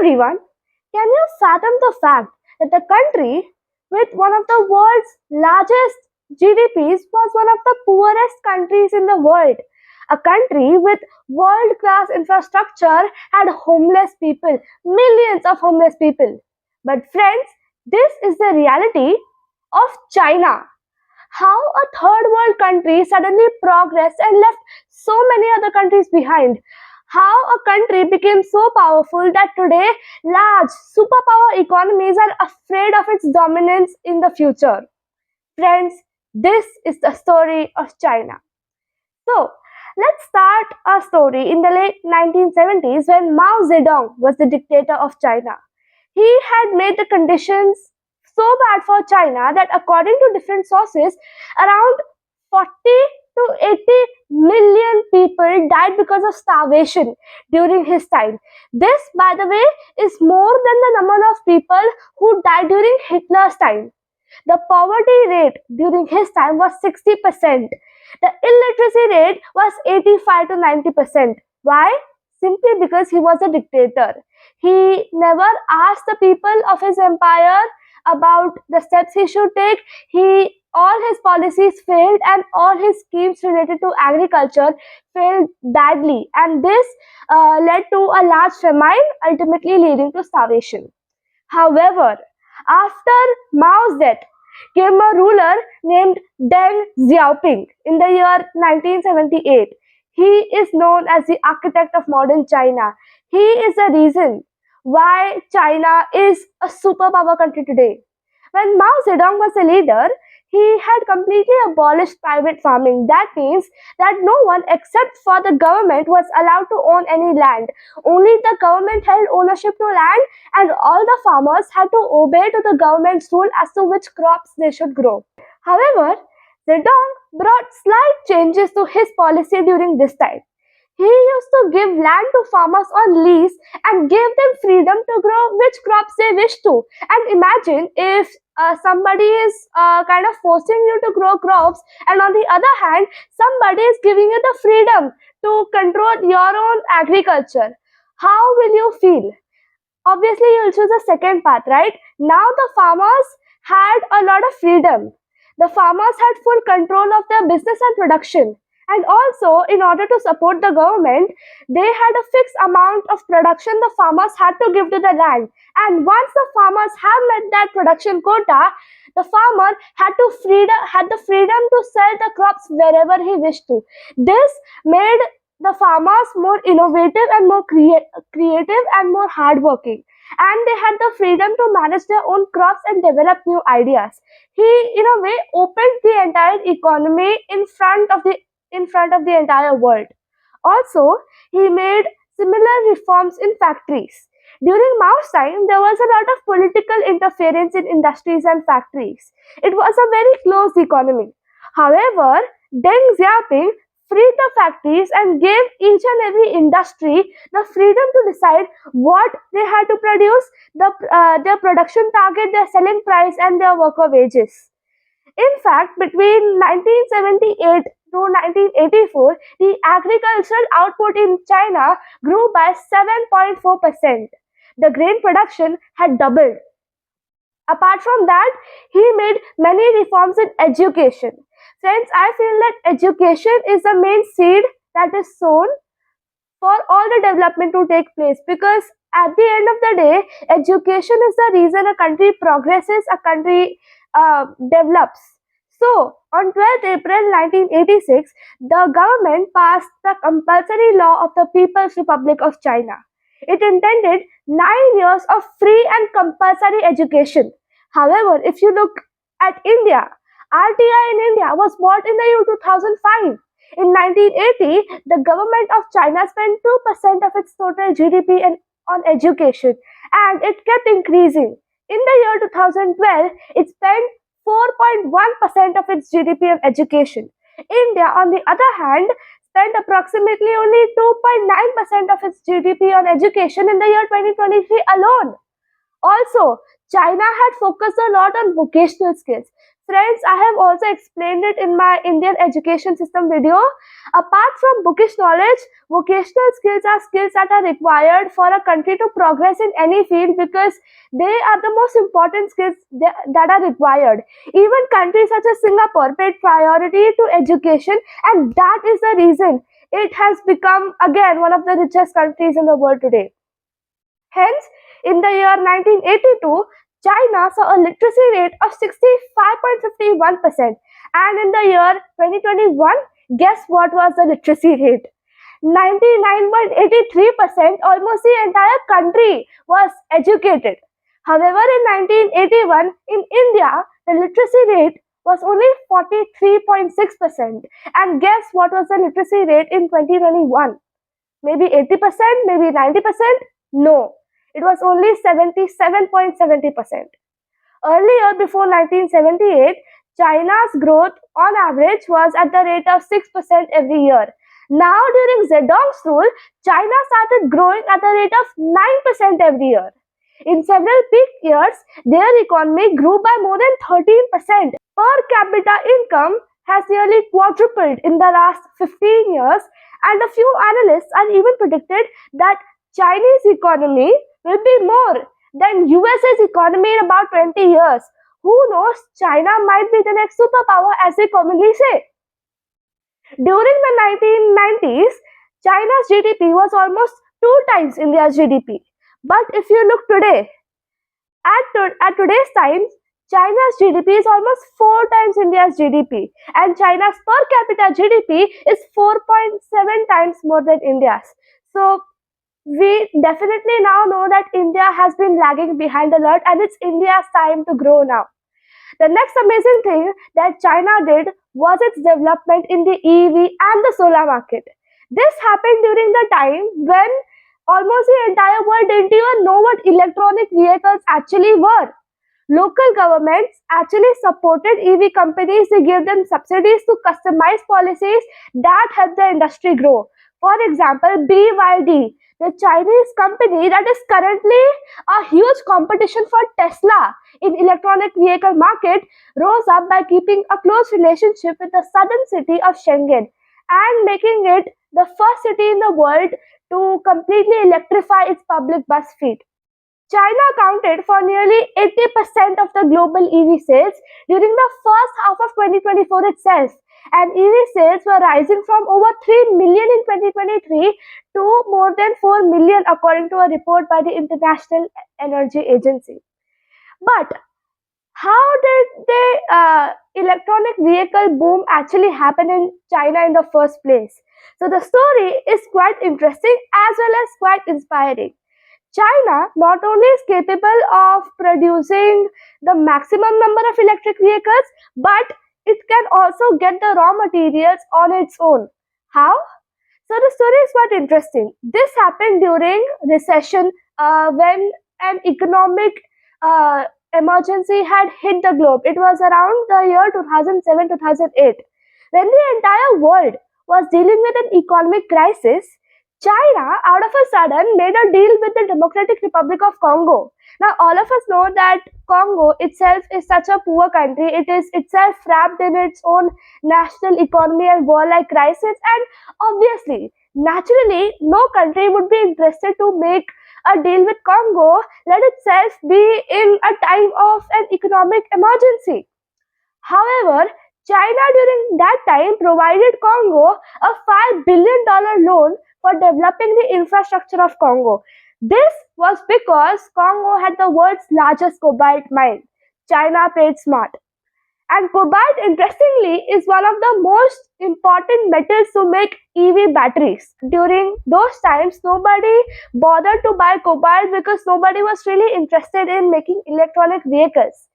everyone, can you fathom the fact that a country with one of the world's largest GDPs was one of the poorest countries in the world? A country with world class infrastructure had homeless people, millions of homeless people. But, friends, this is the reality of China. How a third world country suddenly progressed and left so many other countries behind. How a country became so powerful that today large superpower economies are afraid of its dominance in the future. Friends, this is the story of China. So, let's start our story in the late 1970s when Mao Zedong was the dictator of China. He had made the conditions so bad for China that, according to different sources, around 40 to 80 million people died because of starvation during his time. This, by the way, is more than the number of people who died during Hitler's time. The poverty rate during his time was 60%. The illiteracy rate was 85 to 90%. Why? Simply because he was a dictator. He never asked the people of his empire about the steps he should take. All his policies failed and all his schemes related to agriculture failed badly, and this led to a large famine, ultimately leading to starvation. However, after Mao's death came a ruler named Deng Xiaoping in the year 1978. He is known as the architect of modern China. He is the reason why China is a superpower country today. When Mao Zedong was a leader, he had completely abolished private farming. That means that no one except for the government was allowed to own any land. Only the government held ownership to land, and all the farmers had to obey to the government's rule as to which crops they should grow. However, Zedong brought slight changes to his policy during this time. He used to give land to farmers on lease and gave them freedom to grow which crops they wish to. And imagine if somebody is kind of forcing you to grow crops, and on the other hand, somebody is giving you the freedom to control your own agriculture. How will you feel? Obviously, you'll choose the second path, right? Now the farmers had a lot of freedom. The farmers had full control of their business and production. And also, in order to support the government, they had a fixed amount of production the farmers had to give to the land. And once the farmers have met that production quota, the farmer had the freedom to sell the crops wherever he wished to. This made the farmers more innovative and more creative and more hardworking. And they had the freedom to manage their own crops and develop new ideas. He, in a way, opened the entire economy in front of the entire world. Also, he made similar reforms in factories. During Mao's time, there was a lot of political interference in industries and factories. It was a very closed economy. However, Deng Xiaoping freed the factories and gave each and every industry the freedom to decide what they had to produce, their production target, their selling price, and their worker wages. In fact, between 1978 to 1984, the agricultural output in China grew by 7.4%. The grain production had doubled. Apart from that, he made many reforms in education. Friends, I feel that education is the main seed that is sown for all the development to take place, because at the end of the day, education is the reason a country progresses, a country develops. So, on 12th April 1986, the government passed the compulsory law of the People's Republic of China. It intended 9 years of free and compulsory education. However, if you look at India, RTI in India was bought in the year 2005. In 1980, the government of China spent 2% of its total GDP on education, and it kept increasing. In the year 2012, it spent 4.1% of its GDP on education. India, on the other hand, spent approximately only 2.9% of its GDP on education in the year 2023 alone. Also, China had focused a lot on vocational skills. Friends, I have also explained it in my Indian education system video. Apart from bookish knowledge, vocational skills are skills that are required for a country to progress in any field because they are the most important skills that are required. Even countries such as Singapore paid priority to education, and that is the reason it has become again one of the richest countries in the world today. Hence, in the year 1982, China saw a literacy rate of 65.51%. And in the year 2021, guess what was the literacy rate? 99.83%, almost the entire country was educated. However, in 1981, in India, the literacy rate was only 43.6%. And guess what was the literacy rate in 2021? Maybe 80%, maybe 90%? No, it was only 77.70%. Earlier, before 1978, China's growth on average was at the rate of 6% every year. Now, during Zedong's rule, China started growing at the rate of 9% every year. In several peak years, their economy grew by more than 13%. Per capita income has nearly quadrupled in the last 15 years, and a few analysts are even predicted that Chinese economy will be more than USA's economy in about 20 years. Who knows, China might be the next superpower as they commonly say. During the 1990s, China's GDP was almost two times India's GDP. But if you look today, at today's time, China's GDP is almost four times India's GDP, and China's per capita GDP is 4.7 times more than India's. So we definitely now know that India has been lagging behind a lot, and it's India's time to grow now. The next amazing thing that China did was its development in the EV and the solar market. This happened during the time when almost the entire world didn't even know what electronic vehicles actually were. Local governments actually supported EV companies. They gave them subsidies to customize policies that help the industry grow. For example, BYD, the Chinese company that is currently a huge competition for Tesla in electronic vehicle market, rose up by keeping a close relationship with the southern city of Schengen and making it the first city in the world to completely electrify its public bus fleet. China accounted for nearly 80% of the global EV sales during the first half of 2024 itself, and EV sales were rising from over 3 million in 2023 to more than 4 million according to a report by the International Energy Agency. But how did the electronic vehicle boom actually happen in China in the first place? So the story is quite interesting as well as quite inspiring. China not only is capable of producing the maximum number of electric vehicles, but it can also get the raw materials on its own. How? So the story is quite interesting. This happened during recession when an economic uh, emergency had hit the globe. It was around the year 2007-2008. When the entire world was dealing with an economic crisis, China, out of a sudden, made a deal with the Democratic Republic of Congo. Now, all of us know that Congo itself is such a poor country. It is itself wrapped in its own national economy and war-like crisis. And obviously, naturally, no country would be interested to make a deal with Congo, let itself be in a time of an economic emergency. However, China during that time provided Congo a $5 billion loan for developing the infrastructure of Congo. This was because Congo had the world's largest cobalt mine. China paid smart. And cobalt, interestingly, is one of the most important metals to make EV batteries. During those times, nobody bothered to buy cobalt because nobody was really interested in making electronic vehicles.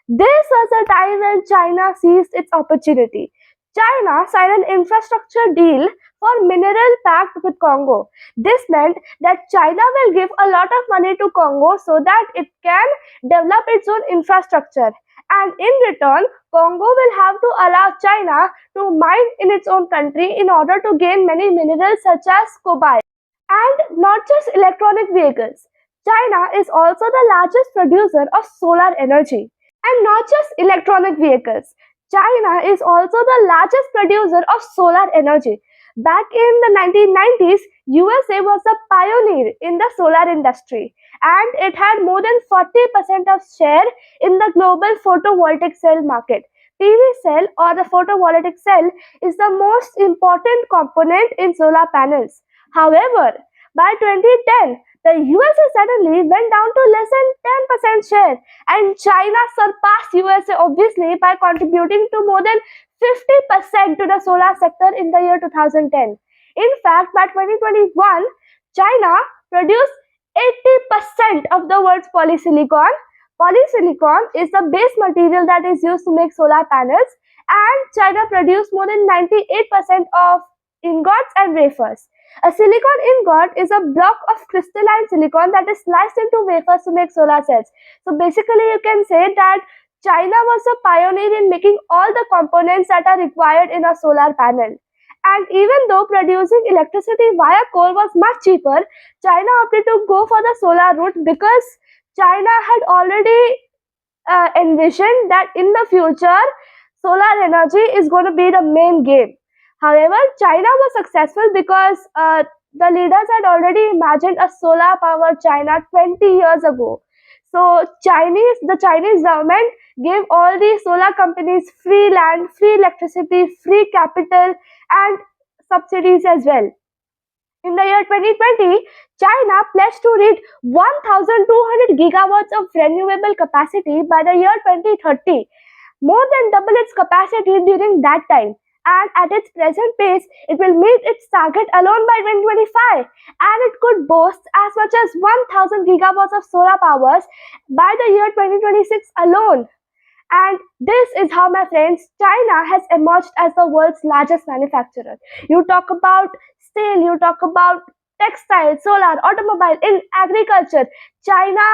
This was a time when China seized its opportunity. China signed an infrastructure deal for mineral pact with Congo. This meant that China will give a lot of money to Congo so that it can develop its own infrastructure. And in return, Congo will have to allow China to mine in its own country in order to gain many minerals such as cobalt. And not just electronic vehicles. China is also the largest producer of solar energy. And not just electronic vehicles. China is also the largest producer of solar energy. Back in the 1990s, USA was a pioneer in the solar industry and it had more than 40% of share in the global photovoltaic cell market. PV cell or the photovoltaic cell is the most important component in solar panels. However, by 2010, the USA suddenly went down to less than 10% share and China surpassed USA obviously by contributing to more than 50% to the solar sector in the year 2010. In fact, by 2021, China produced 80% of the world's polysilicon. Polysilicon is the base material that is used to make solar panels, and China produced more than 98% of ingots and wafers. A silicon ingot is a block of crystalline silicon that is sliced into wafers to make solar cells. So basically, you can say that China was a pioneer in making all the components that are required in a solar panel. And even though producing electricity via coal was much cheaper, China opted to go for the solar route because China had already envisioned that in the future, solar energy is going to be the main game. However, China was successful because the leaders had already imagined a solar powered China 20 years ago. So the Chinese government gave all these solar companies free land, free electricity, free capital, and subsidies as well. In the year 2020, China pledged to reach 1,200 gigawatts of renewable capacity by the year 2030, more than double its capacity during that time. And at its present pace, it will meet its target alone by 2025. And it could boast as much as 1,000 gigawatts of solar powers by the year 2026 alone. And this is how, my friends, China has emerged as the world's largest manufacturer. You talk about steel, you talk about textile, solar, automobile, in agriculture. China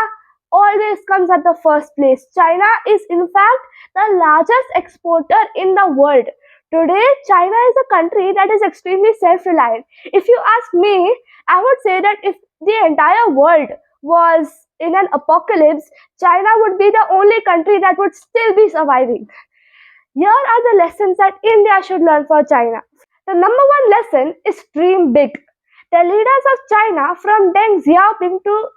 always comes at the first place. China is, in fact, the largest exporter in the world. Today, China is a country that is extremely self reliant. If you ask me, I would say that if the entire world was in an apocalypse, China would be the only country that would still be surviving. Here are the lessons that India should learn for China. The number one lesson is dream big. The leaders of China, from Deng Xiaoping to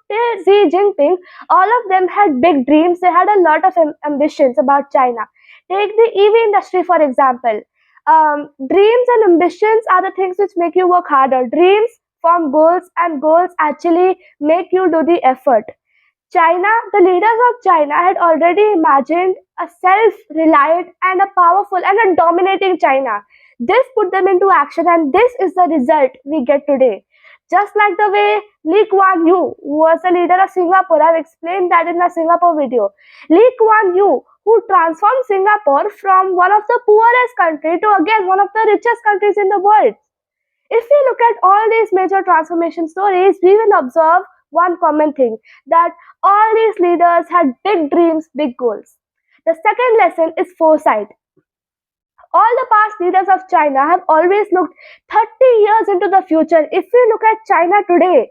Xi Jinping, all of them had big dreams. They had a lot of ambitions about China. Take the EV industry, for example. Dreams and ambitions are the things which make you work harder. Dreams form goals, and goals actually make you do the effort. China, the leaders of China had already imagined a self reliant and a powerful and a dominating China. This put them into action, and this is the result we get today. Just like the way Lee Kuan Yew, who was the leader of Singapore, I've explained that in the Singapore video. Lee Kuan Yew, who transformed Singapore from one of the poorest country to again one of the richest countries in the world. If we look at all these major transformation stories, we will observe one common thing, that all these leaders had big dreams, big goals. The second lesson is foresight. All the past leaders of China have always looked 30 years into the future. If we look at China today,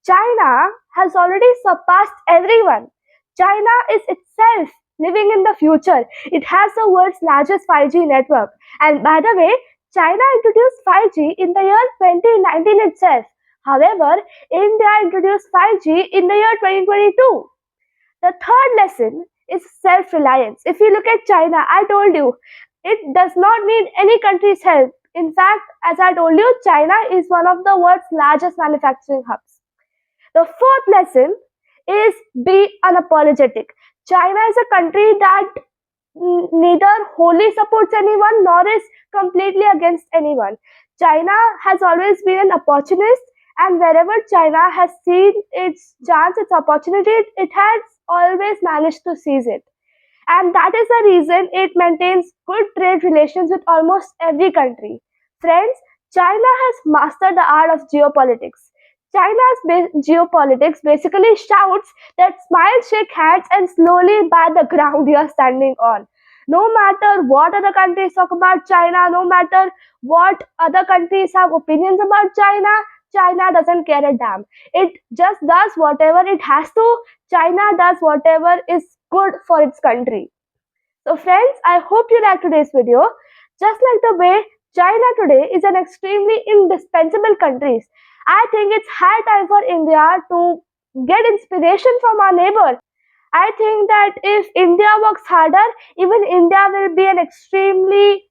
China has already surpassed everyone. China is itself living in the future. It has the world's largest 5G network. And by the way, China introduced 5G in the year 2019 itself. However, India introduced 5G in the year 2022. The third lesson is self reliance. If you look at China, I told you, it does not need any country's help. In fact, as I told you, China is one of the world's largest manufacturing hubs. The fourth lesson is be unapologetic. China is a country that neither wholly supports anyone nor is completely against anyone. China has always been an opportunist, and wherever China has seen its chance, its opportunity, it has always managed to seize it. And that is the reason it maintains good trade relations with almost every country. Friends, China has mastered the art of geopolitics. Geopolitics basically shouts that smile, shake hands, and slowly buy the ground you are standing on. No matter what other countries talk about China, no matter what other countries have opinions about China, China doesn't care a damn. It just does whatever it has to. China does whatever is good for its country. So friends, I hope you like today's video. Just like the way China today is an extremely indispensable country, I think it's high time for India to get inspiration from our neighbor. I think that if India works harder, even India will be an extremely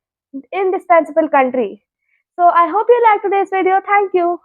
indispensable country. So I hope you like today's video. Thank you.